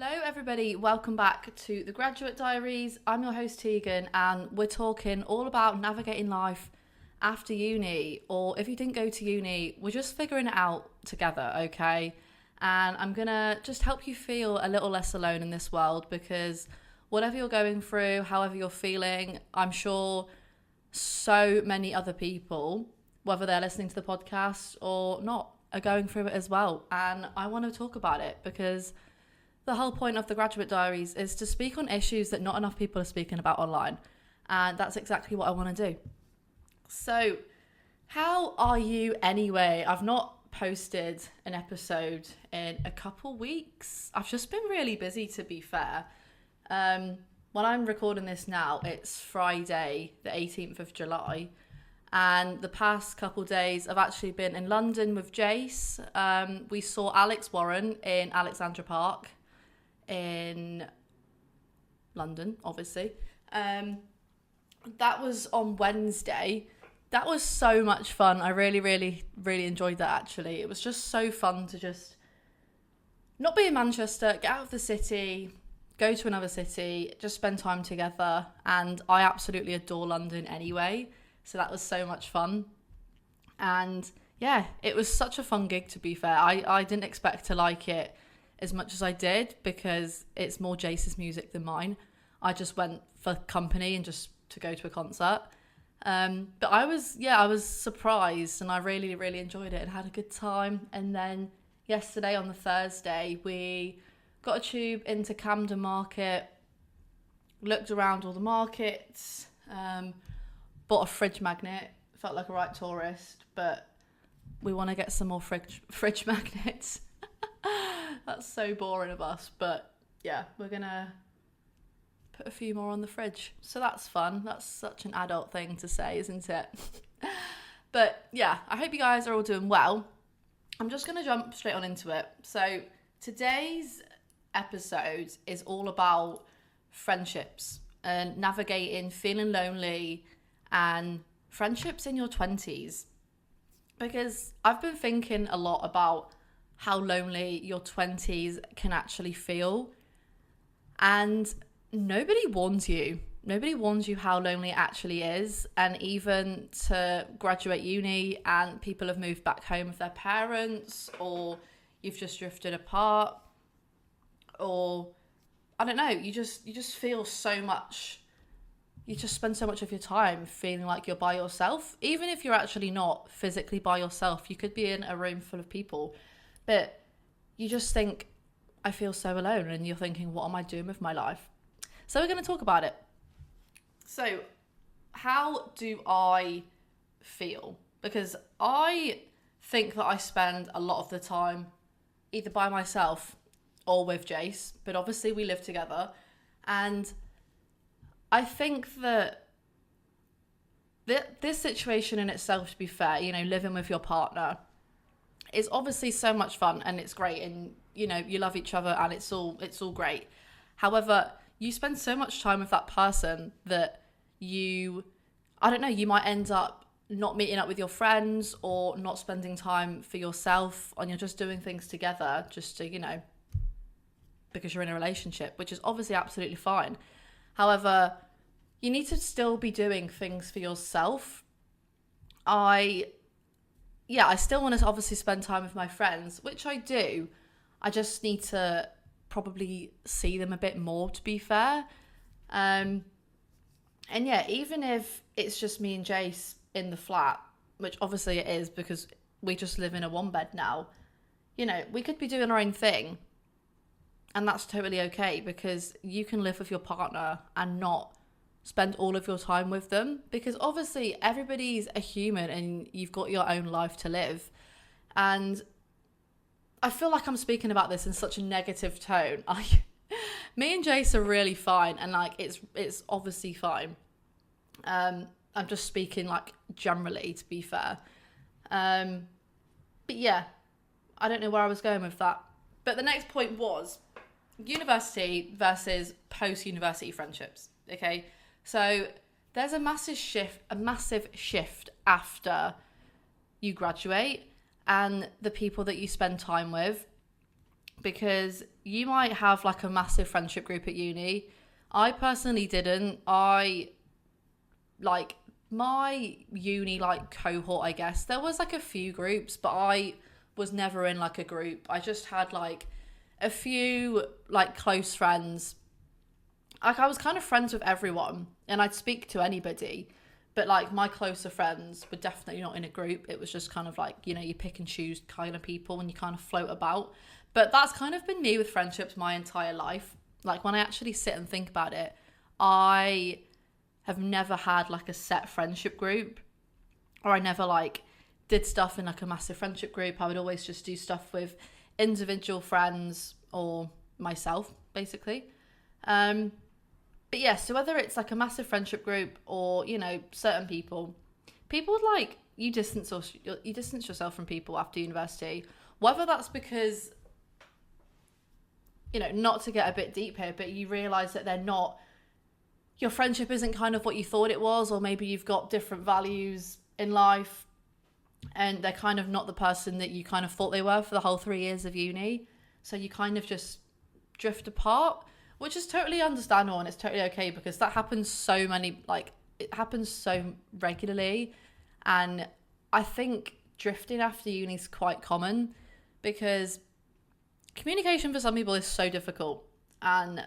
Hello everybody, welcome back to the Graduate Diaries. I'm your host Tegan and we're talking all about navigating life after uni, or if you didn't go to uni, we're just figuring it out together, okay? And I'm gonna just help you feel a little less alone in this world, because whatever you're going through, however you're feeling, I'm sure so many other people, whether they're listening to the podcast or not, are going through it as well. And I want to talk about it because the whole point of the Graduate Diaries is to speak on issues that not enough people are speaking about online. And that's exactly what I want to do. So, how are you anyway? I've not posted an episode in a couple weeks. I've just been really busy, to be fair. When I'm recording this now, it's Friday, the 18th of July. And the past couple days, I've actually been in London with Jace. We saw Alex Warren in Alexandra Park in London, obviously. That was on Wednesday. That was so much fun. I really enjoyed that, actually. It was just so fun to just not be in Manchester, get out of the city, go to another city, just spend time together. And I absolutely adore London anyway. So that was so much fun. And yeah, it was such a fun gig, to be fair. I didn't expect to like it as much as I did, because it's more Jace's music than mine. I just went for company and just to go to a concert. But I was surprised, and I really enjoyed it and had a good time. And then yesterday, on the Thursday, we got a tube into Camden Market, looked around all the markets, bought a fridge magnet. Felt like a right tourist, but we want to get some more fridge magnets. That's so boring of us, but yeah, we're gonna put a few more on the fridge, so that's fun. That's such an adult thing to say, isn't it? But yeah, I hope you guys are all doing well. I'm just gonna jump straight on into it. So today's episode is all about friendships and navigating feeling lonely and friendships in your 20s, because I've been thinking a lot about how lonely your 20s can actually feel, and nobody warns you how lonely it actually is. And even to graduate uni and people have moved back home with their parents, or you've just drifted apart, or I don't know, you just feel so much. You just spend so much of your time feeling like you're by yourself. Even if you're actually not physically by yourself, you could be in a room full of people, but you just think, I feel so alone, and you're thinking, what am I doing with my life? So we're going to talk about it. So how do I feel? Because I think that I spend a lot of the time either by myself or with Jace, but obviously we live together. And I think that this situation in itself, to be fair, you know, living with your partner is obviously so much fun and it's great, and you know, you love each other and it's all great. However, you spend so much time with that person that you might end up not meeting up with your friends or not spending time for yourself, and you're just doing things together just to, you know, because you're in a relationship, which is obviously absolutely fine. However, you need to still be doing things for yourself. I still want to obviously spend time with my friends, which I do. I just need to probably see them a bit more, to be fair. And yeah, even if it's just me and Jace in the flat, which obviously it is because we just live in a one bed now, you know, we could be doing our own thing. And that's totally okay, because you can live with your partner and not spend all of your time with them, because obviously everybody's a human and you've got your own life to live. And I feel like I'm speaking about this in such a negative tone. Me and Jace are really fine, and like it's obviously fine. I'm just speaking like generally, to be fair. But yeah, I don't know where I was going with that. But the next point was university versus post-university friendships. Okay, so there's a massive shift after you graduate, and the people that you spend time with because you might have like a massive friendship group at uni. I personally didn't. I like my uni like cohort, I guess. There was like a few groups, but I was never in like a group. I just had like a few like close friends. Like I was kind of friends with everyone and I'd speak to anybody, but like my closer friends were definitely not in a group. It was just kind of like, you know, you pick and choose kind of people and you kind of float about. But that's kind of been me with friendships my entire life. Like when I actually sit and think about it, I have never had like a set friendship group, or I never like did stuff in like a massive friendship group. I would always just do stuff with individual friends or myself, basically. But yeah, so whether it's like a massive friendship group or, you know, certain people would like you distance yourself from people after university. Whether that's because, you know, not to get a bit deep here, but you realise that your friendship isn't kind of what you thought it was, or maybe you've got different values in life and they're kind of not the person that you kind of thought they were for the whole 3 years of uni. So you kind of just drift apart, which is totally understandable and it's totally okay because that happens it happens so regularly. And I think drifting after uni is quite common because communication for some people is so difficult. And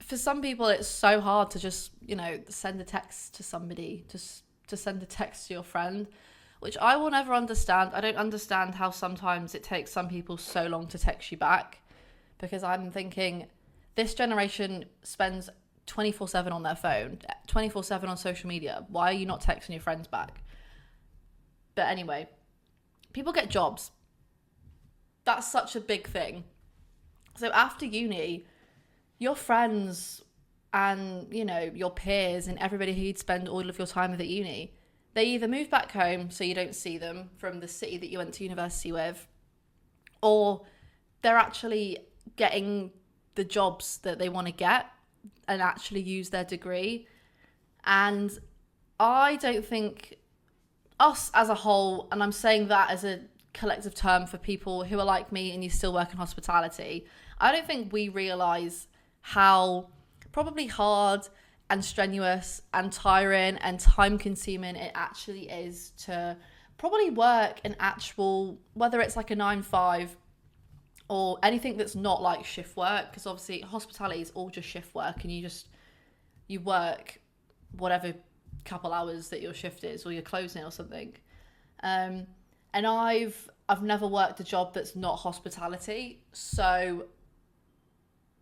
for some people, it's so hard to just, you know, send a text to somebody, to send a text to your friend, which I will never understand. I don't understand how sometimes it takes some people so long to text you back, because I'm thinking this generation spends 24/7 on their phone, 24/7 on social media. Why are you not texting your friends back? But anyway, people get jobs. That's such a big thing. So after uni, your friends and, you know, your peers and everybody who you'd spend all of your time with at uni, they either move back home so you don't see them from the city that you went to university with, or they're actually getting the jobs that they want to get and actually use their degree. And I don't think us as a whole, and I'm saying that as a collective term for people who are like me and you still work in hospitality, I don't think we realise how probably hard and strenuous and tiring and time consuming it actually is to probably work an actual, whether it's like a 9-5 or anything that's not like shift work, because obviously hospitality is all just shift work and you work whatever couple hours that your shift is or you're closing or something. And I've never worked a job that's not hospitality. So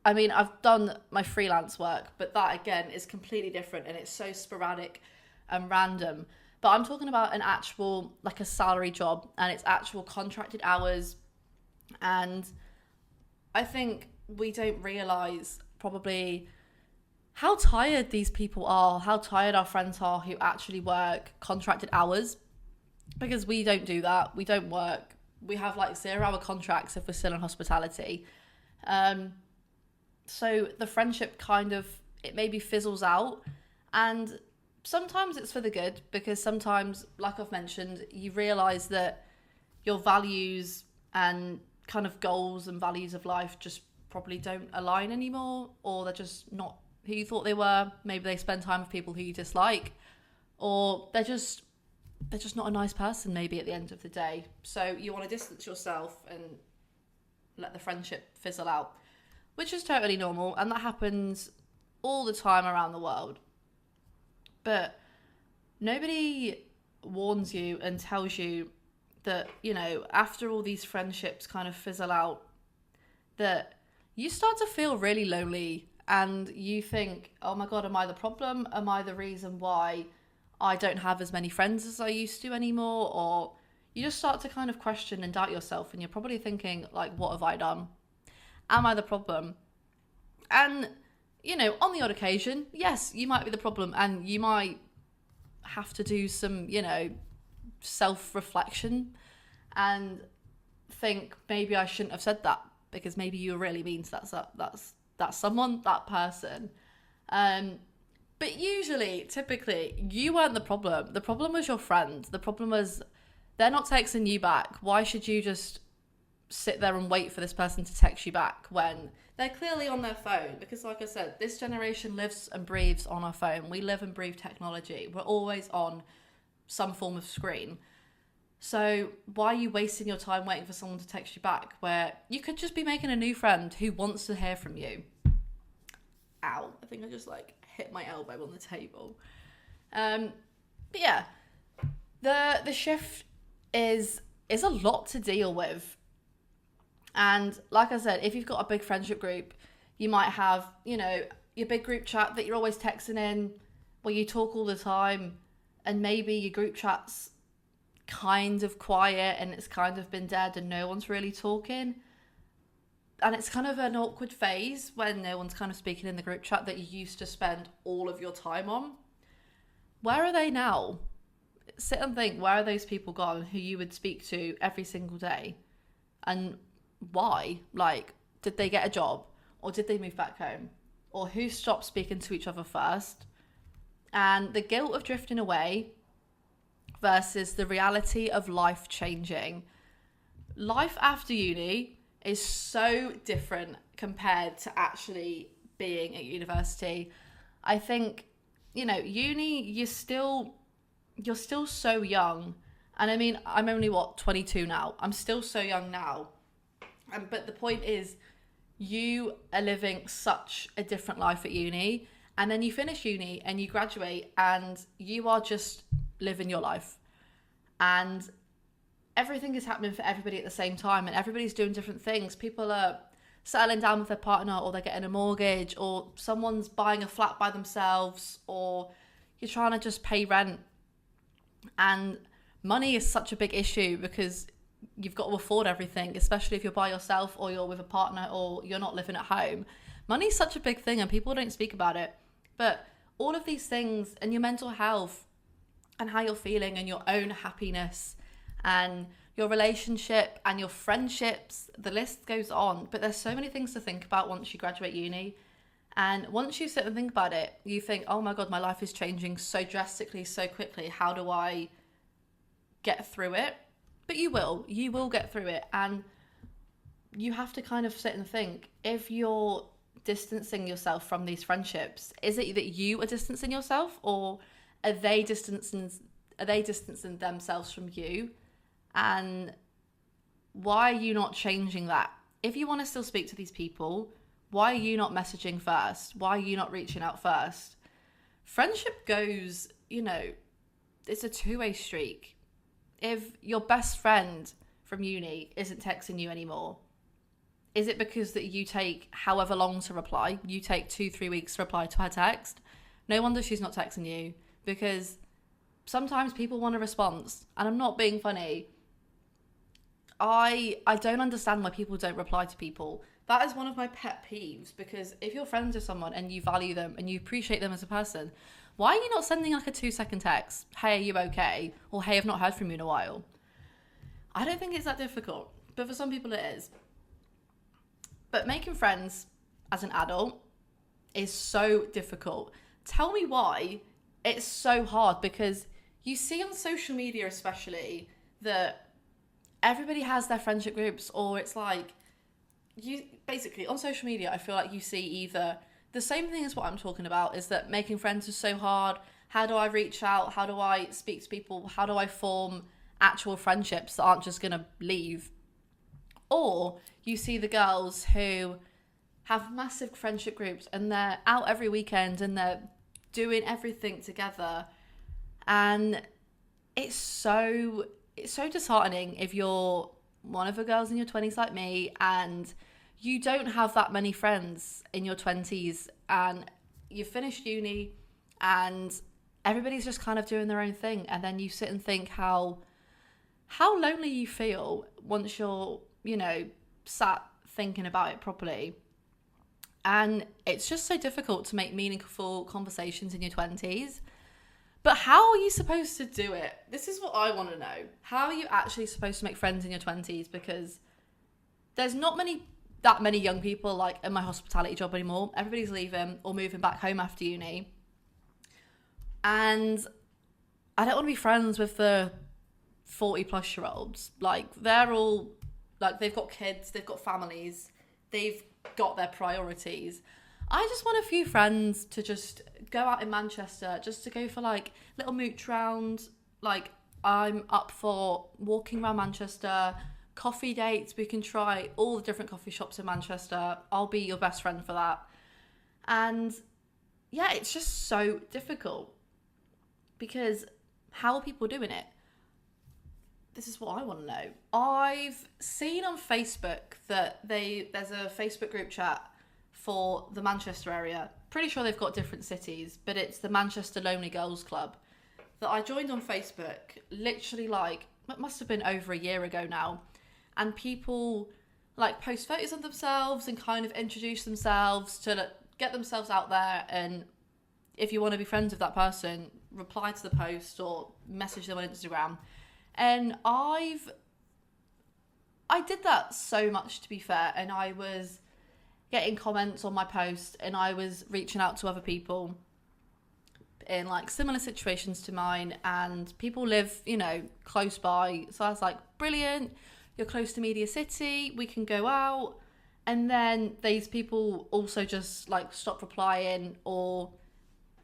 I mean, I've done my freelance work, but that again is completely different and it's so sporadic and random. But I'm talking about an actual, like a salary job, and it's actual contracted hours. And I think we don't realise probably how tired these people are, how tired our friends are who actually work contracted hours, because we don't do that. We don't work. We have like 0-hour contracts if we're still in hospitality. So the friendship kind of, it maybe fizzles out, and sometimes it's for the good, because sometimes, like I've mentioned, you realise that your values and kind of goals and values of life just probably don't align anymore, or they're just not who you thought they were. Maybe they spend time with people who you dislike, or they're just not a nice person maybe at the end of the day. So you want to distance yourself and let the friendship fizzle out, which is totally normal, and that happens all the time around the world. But nobody warns you and tells you that, you know, after all these friendships kind of fizzle out, that you start to feel really lonely, and you think, oh my God, am I the problem? Am I the reason why I don't have as many friends as I used to anymore? Or you just start to kind of question and doubt yourself, and you're probably thinking, like, what have I done? Am I the problem? And, you know, on the odd occasion, yes, you might be the problem, and you might have to do some, you know, self-reflection and think, maybe I shouldn't have said that, because maybe you were really mean to that someone, that person. But usually, typically, you weren't the problem. The problem was your friend. The problem was they're not texting you back. Why should you just sit there and wait for this person to text you back when they're clearly on their phone. Because like I said, this generation lives and breathes on our phone. We live and breathe technology. We're always on some form of screen. So why are you wasting your time waiting for someone to text you back, where you could just be making a new friend who wants to hear from you? Ow, I think I just like hit my elbow on the table. But yeah, the shift is a lot to deal with. And like I said, if you've got a big friendship group, you might have, you know, your big group chat that you're always texting in, where you talk all the time, and maybe your group chat's kind of quiet and it's kind of been dead and no one's really talking. And it's kind of an awkward phase when no one's kind of speaking in the group chat that you used to spend all of your time on. Where are they now? Sit and think, where are those people gone who you would speak to every single day? And why? Like, did they get a job? Or did they move back home? Or who stopped speaking to each other first? And the guilt of drifting away versus the reality of life changing. Life after uni is so different compared to actually being at university. I think, you know, uni, you're still so young. And I mean, I'm only 22 now. I'm still so young now. But the point is, you are living such a different life at uni, and then you finish uni and you graduate and you are just living your life. And everything is happening for everybody at the same time, and everybody's doing different things. People are settling down with their partner, or they're getting a mortgage, or someone's buying a flat by themselves, or you're trying to just pay rent. And money is such a big issue because you've got to afford everything, especially if you're by yourself or you're with a partner or you're not living at home. Money is such a big thing and people don't speak about it. But all of these things, and your mental health and how you're feeling and your own happiness and your relationship and your friendships, the list goes on. But there's so many things to think about once you graduate uni. And once you sit and think about it, you think, oh my God, my life is changing so drastically, so quickly. How do I get through it? But you will get through it. And you have to kind of sit and think, if you're distancing yourself from these friendships, is it that you are distancing yourself, or are they distancing themselves from you? And why are you not changing that? If you want to still speak to these people, why are you not messaging first? Why are you not reaching out first? Friendship goes, you know, it's a two-way streak. If your best friend from uni isn't texting you anymore, is it because that you take however long to reply? You take 2-3 weeks to reply to her text? No wonder she's not texting you, because sometimes people want a response. And I'm not being funny. I don't understand why people don't reply to people. That is one of my pet peeves, because if you're friends with someone and you value them and you appreciate them as a person, why are you not sending like a 2-second text? Hey, are you okay? Or hey, I've not heard from you in a while. I don't think it's that difficult, but for some people it is. But making friends as an adult is so difficult. Tell me why it's so hard, because you see on social media especially that everybody has their friendship groups, or it's like, you basically on social media, I feel like you see either the same thing as what I'm talking about, is that making friends is so hard. How do I reach out? How do I speak to people? How do I form actual friendships that aren't just going to leave? Or you see the girls who have massive friendship groups and they're out every weekend and they're doing everything together. And it's so disheartening if you're one of the girls in your 20s like me and you don't have that many friends in your 20s and you've finished uni and everybody's just kind of doing their own thing, and then you sit and think how lonely you feel once you're, you know, sat thinking about it properly. And it's just so difficult to make meaningful conversations in your 20s. But how are you supposed to do it? This is what I want to know. How are you actually supposed to make friends in your 20s? Because there's not that many young people like in my hospitality job anymore. Everybody's leaving or moving back home after uni. And I don't want to be friends with the 40 plus year olds. Like, they're all Like, they've got kids, they've got families, they've got their priorities. I just want a few friends to just go out in Manchester, just to go for like little mooch rounds. Like, I'm up for walking around Manchester, coffee dates. We can try all the different coffee shops in Manchester. I'll be your best friend for that. And yeah, it's just so difficult because how are people doing it? This is what I want to know. I've seen on Facebook that there's a Facebook group chat for the Manchester area. Pretty sure they've got different cities, but it's the Manchester Lonely Girls Club that I joined on Facebook literally like, it must have been over a year ago now. And people like post photos of themselves and kind of introduce themselves to get themselves out there. And if you want to be friends with that person, reply to the post or message them on Instagram. And I did that so much, to be fair, and I was getting comments on my post and I was reaching out to other people in like similar situations to mine, and people live, you know, close by. So I was like, brilliant, you're close to Media City, we can go out. And then these people also just like stop replying, or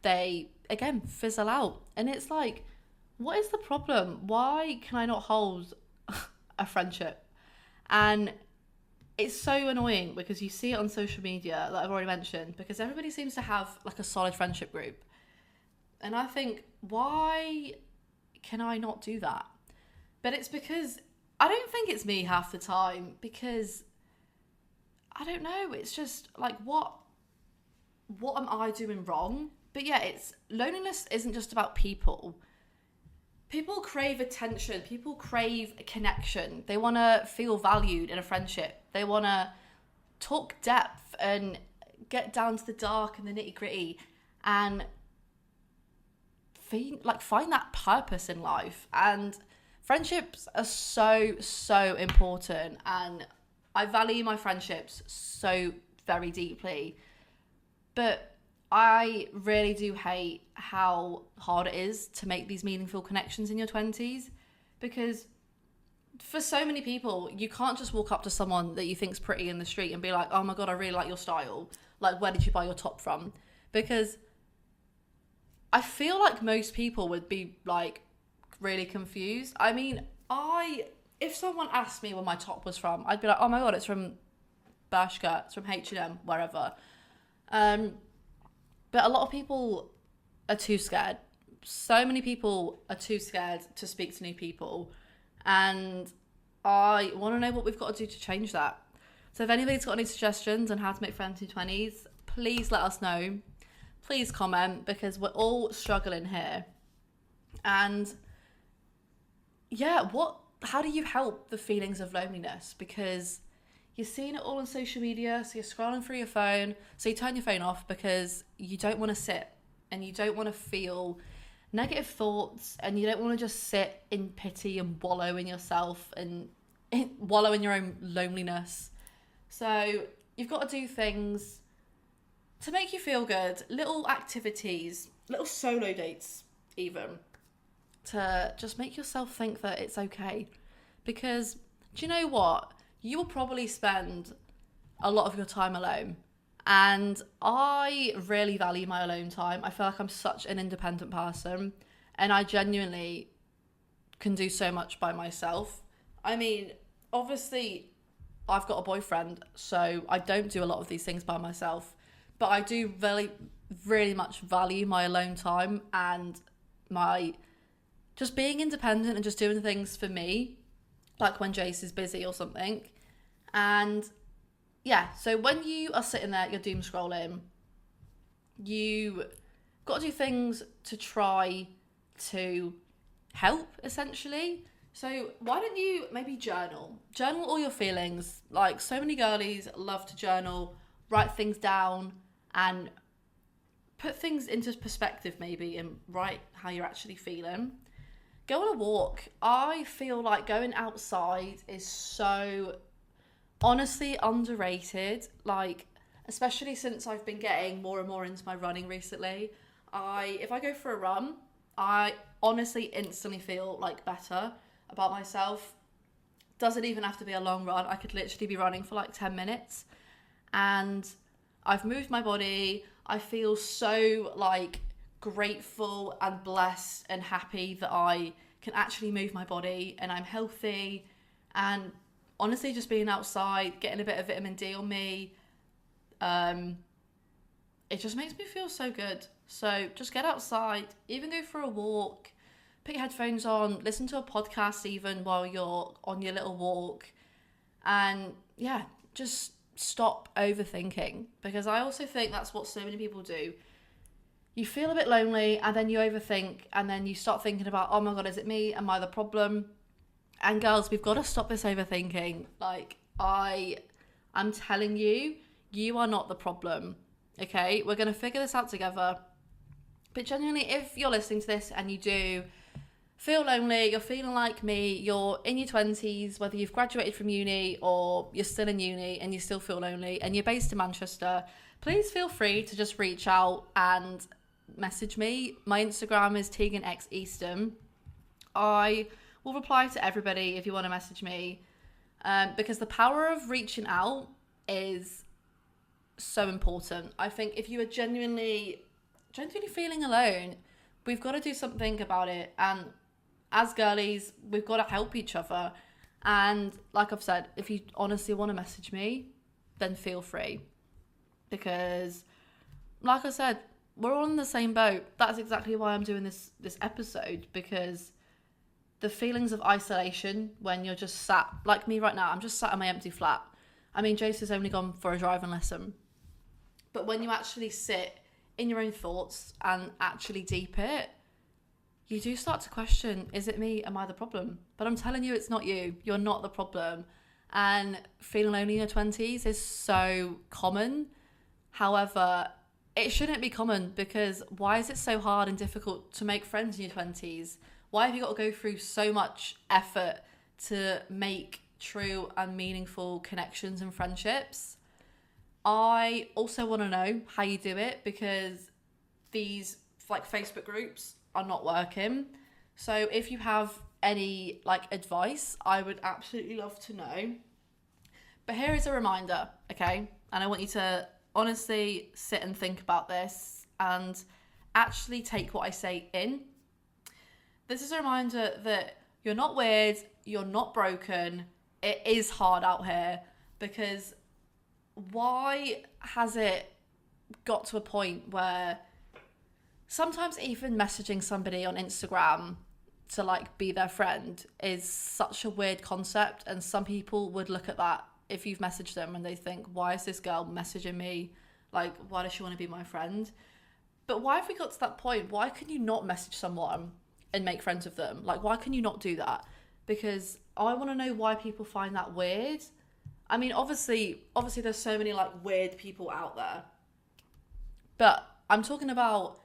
they again fizzle out. And it's like, what is the problem? Why can I not hold a friendship? And it's so annoying because you see it on social media, like I've already mentioned, because everybody seems to have like a solid friendship group. And I think, why can I not do that? But it's because I don't think it's me half the time, because I don't know, it's just like, what am I doing wrong? But yeah, loneliness isn't just about people. People crave attention. People crave a connection. They want to feel valued in a friendship. They want to talk depth and get down to the dark and the nitty gritty and find that purpose in life. And friendships are so, so important. And I value my friendships so very deeply. But I really do hate how hard it is to make these meaningful connections in your 20s, because for so many people, you can't just walk up to someone that you think's pretty in the street and be like, oh my God, I really like your style. Like, where did you buy your top from? Because I feel like most people would be like really confused. I mean, if someone asked me where my top was from, I'd be like, oh my God, it's from Bershka, it's from H&M, wherever. But a lot of people are too scared. So many people are too scared to speak to new people. And I want to know what we've got to do to change that. So if anybody's got any suggestions on how to make friends in your 20s, please let us know. Please comment, because we're all struggling here. And yeah, how do you help the feelings of loneliness? Because you're seeing it all on social media, so you're scrolling through your phone, so you turn your phone off because you don't want to sit and you don't want to feel negative thoughts, and you don't want to just sit in pity and wallow in yourself and wallow in your own loneliness. So you've got to do things to make you feel good, little activities, little solo dates even, to just make yourself think that it's okay. Because do you know what? You will probably spend a lot of your time alone. And I really value my alone time. I feel like I'm such an independent person, and I genuinely can do so much by myself. I mean, obviously, I've got a boyfriend, so I don't do a lot of these things by myself. But I do really, really much value my alone time and my just being independent and just doing things for me, like when Jace is busy or something. And yeah, so when you are sitting there, you're doom scrolling, you got to do things to try to help, essentially. So why don't you maybe journal all your feelings? Like, so many girlies love to journal, write things down and put things into perspective maybe, and write how you're actually feeling. Go on a walk. I feel like going outside is so honestly underrated, like, especially since I've been getting more and more into my running recently. If I go for a run, I honestly instantly feel like better about myself. Doesn't even have to be a long run. I could literally be running for like 10 minutes and I've moved my body. I feel so like grateful and blessed and happy that I can actually move my body and I'm healthy. And honestly, just being outside, getting a bit of vitamin D on me, it just makes me feel so good. So just get outside, even go for a walk, put your headphones on, listen to a podcast even while you're on your little walk. And yeah, just stop overthinking, because I also think that's what so many people do. You feel a bit lonely and then you overthink and then you start thinking about, oh my God, is it me? Am I the problem? And girls, we've got to stop this overthinking. Like, I'm telling you, you are not the problem. Okay? We're going to figure this out together. But genuinely, if you're listening to this and you do feel lonely, you're feeling like me, you're in your 20s, whether you've graduated from uni or you're still in uni and you still feel lonely and you're based in Manchester, please feel free to just reach out and message me. My Instagram is TeganXEaston. I will reply to everybody if you want to message me, because the power of reaching out is so important. I think if you are genuinely feeling alone, we've got to do something about it. And as girlies, we've got to help each other. And like I've said, if you honestly want to message me, then feel free. Because like I said, we're all in the same boat. That's exactly why I'm doing this episode, because the feelings of isolation when you're just sat, like me right now, I'm just sat in my empty flat. I mean, Joseph's only gone for a driving lesson. But when you actually sit in your own thoughts and actually deep it, you do start to question, is it me? Am I the problem? But I'm telling you, it's not you. You're not the problem. And feeling lonely in your 20s is so common. However, it shouldn't be common, because why is it so hard and difficult to make friends in your 20s? Why have you got to go through so much effort to make true and meaningful connections and friendships? I also want to know how you do it, because these like Facebook groups are not working. So if you have any like advice, I would absolutely love to know. But here is a reminder, okay? And I want you to honestly sit and think about this and actually take what I say in. This is a reminder that you're not weird, you're not broken. It is hard out here, because why has it got to a point where sometimes even messaging somebody on Instagram to like be their friend is such a weird concept, and some people would look at that if you've messaged them and they think, why is this girl messaging me? Like, why does she want to be my friend? But why have we got to that point? Why can you not message someone and make friends with them? Like, why can you not do that? Because I want to know why people find that weird. I mean, obviously there's so many like weird people out there, but I'm talking about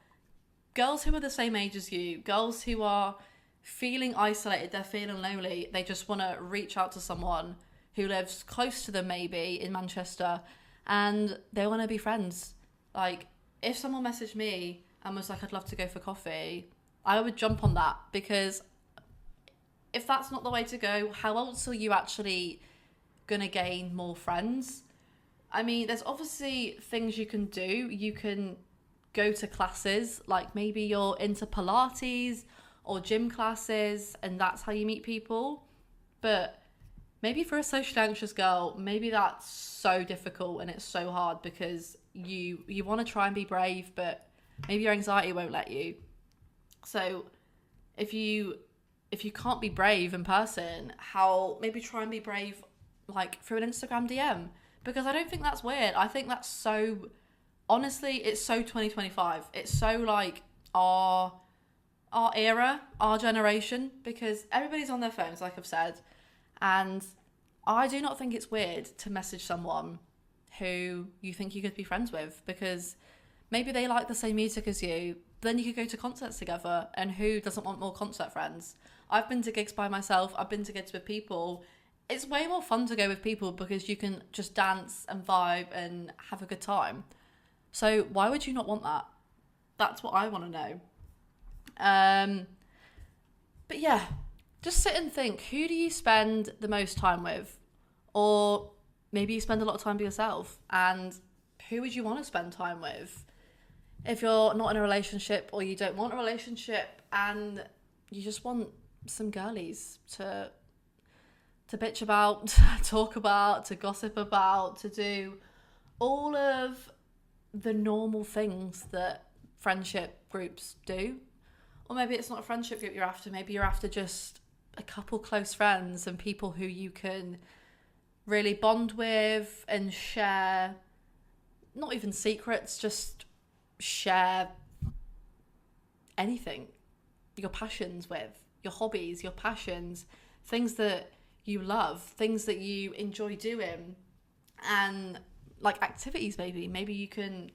girls who are the same age as you, girls who are feeling isolated, they're feeling lonely, they just want to reach out to someone who lives close to them, maybe in Manchester, and they want to be friends. Like, if someone messaged me and was like, I'd love to go for coffee, I would jump on that, because if that's not the way to go, how else are you actually going to gain more friends? I mean, there's obviously things you can do. You can go to classes, like maybe you're into Pilates or gym classes, and that's how you meet people. But maybe for a socially anxious girl, maybe that's so difficult and it's so hard, because you want to try and be brave, but maybe your anxiety won't let you. So if you can't be brave in person, maybe try and be brave like through an Instagram DM, because I don't think that's weird. I think that's so, honestly, it's so 2025. It's so like our era, our generation, because everybody's on their phones, like I've said. And I do not think it's weird to message someone who you think you could be friends with, because maybe they like the same music as you. Then you could go to concerts together, and who doesn't want more concert friends? I've been to gigs by myself. I've been to gigs with people. It's way more fun to go with people, because you can just dance and vibe and have a good time. So why would you not want that? That's what I want to know. But yeah, just sit and think, who do you spend the most time with? Or maybe you spend a lot of time by yourself, and who would you want to spend time with? If you're not in a relationship, or you don't want a relationship and you just want some girlies to bitch about, to talk about, to gossip about, to do all of the normal things that friendship groups do. Or maybe it's not a friendship group you're after, maybe you're after just a couple close friends and people who you can really bond with and share, not even secrets, just share anything, your passions with, your hobbies, your passions, things that you love, things that you enjoy doing, and like activities. Maybe you can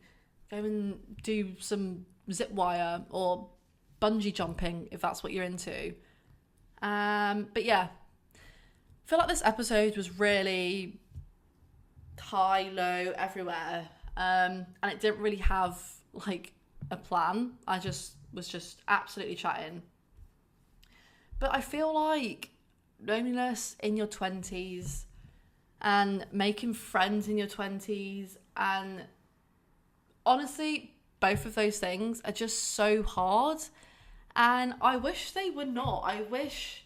go and do some zip wire or bungee jumping if that's what you're into. But yeah, I feel like this episode was really high, low, everywhere, and it didn't really have like a plan. I was just absolutely chatting. But I feel like loneliness in your 20s and making friends in your 20s, and honestly, both of those things are just so hard, and I wish they were not. I wish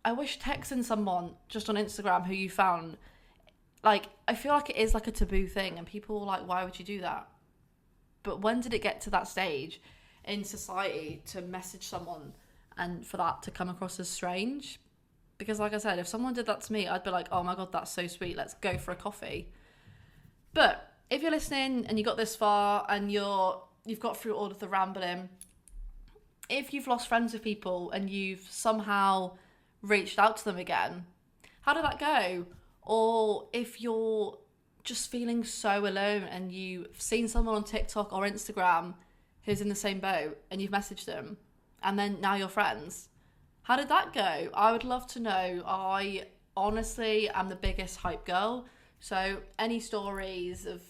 texting someone just on Instagram who you found, like, I feel like it is like a taboo thing, and people are like, why would you do that? But when did it get to that stage in society to message someone and for that to come across as strange? Because like I said, if someone did that to me, I'd be like, oh my God, that's so sweet, let's go for a coffee. But if you're listening and you got this far and you've got through all of the rambling, if you've lost friends with people and you've somehow reached out to them again, how did that go? Or if you're just feeling so alone and you've seen someone on TikTok or Instagram who's in the same boat and you've messaged them and then now you're friends, how did that go? I would love to know. I honestly am the biggest hype girl, so any stories of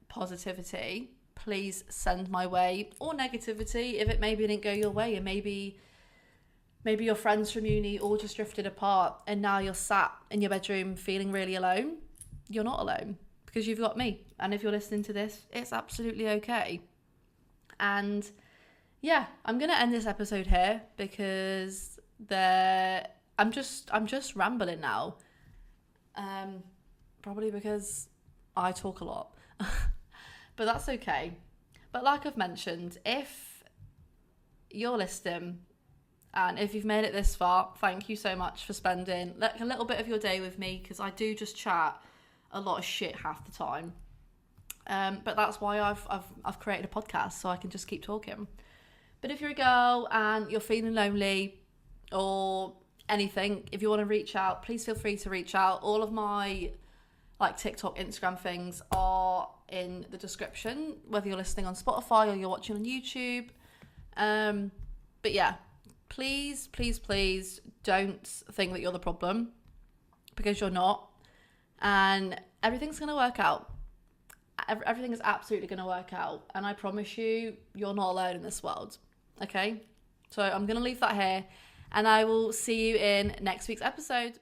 positivity, please send my way, or negativity if it maybe didn't go your way, and maybe your friends from uni all just drifted apart and now you're sat in your bedroom feeling really alone. You're not alone, because you've got me, and if you're listening to this, it's absolutely okay. And yeah, I'm gonna end this episode here because I'm just rambling now, probably because I talk a lot. But that's okay. But like I've mentioned, if you're listening and if you've made it this far, thank you so much for spending like a little bit of your day with me, because I do just chat a lot of shit half the time. But that's why I've created a podcast, so I can just keep talking. But if you're a girl and you're feeling lonely or anything, if you want to reach out, please feel free to reach out. All of my like TikTok, Instagram things are in the description, whether you're listening on Spotify or you're watching on YouTube. But yeah, please don't think that you're the problem, because you're not, and everything's going to work out. Everything is absolutely going to work out, and I promise you, you're not alone in this world. Okay, so I'm going to leave that here, and I will see you in next week's episode.